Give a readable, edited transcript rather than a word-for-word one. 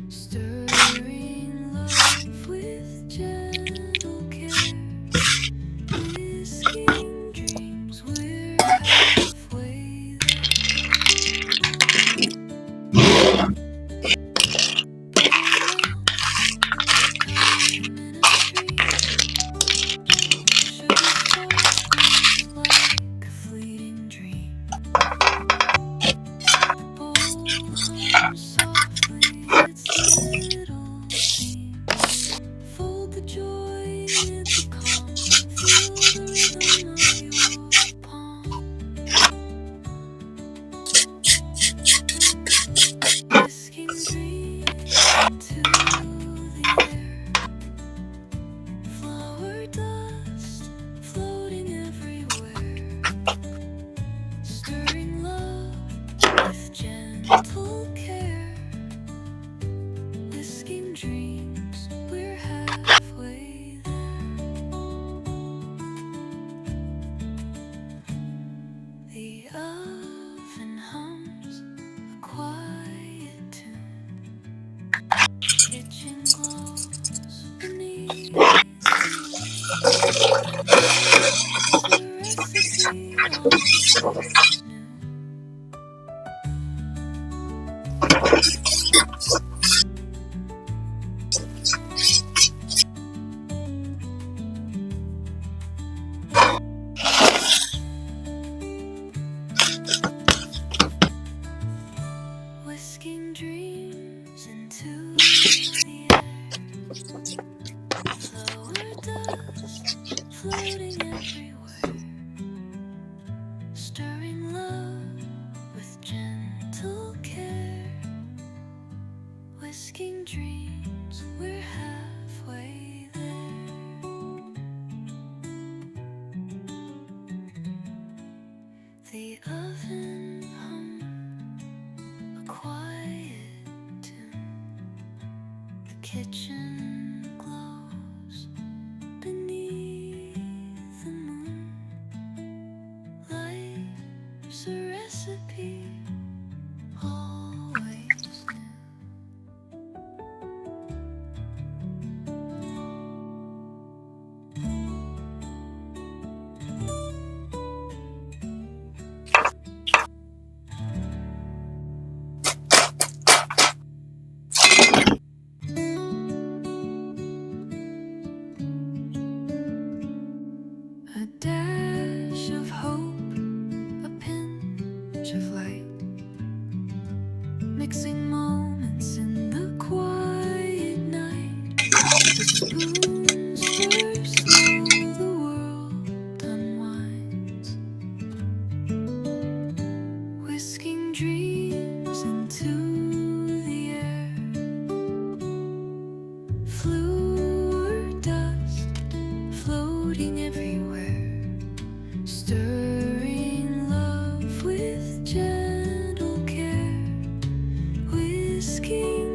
Stirring love with gentle care, whisking dreams, we're halfway gentle care, whisking dreams, we're halfway there. The oven hums a quiet tune, kitchen glows beneath the recipe always new. Whisking dreams into the air, flower dust floating everywhere, stirring love with gentle care, whisking dreams, we're halfway there. The oven hum a quiet tune, the kitchen glows beneath the moon. Life's a recipe always new. A dash of hope, a pinch of light, mixing moments in the quiet night. The spoons first slow, the world unwinds, whisking dreams into the air. Flower dust floating everywhere, stirring love with gentle care, whisking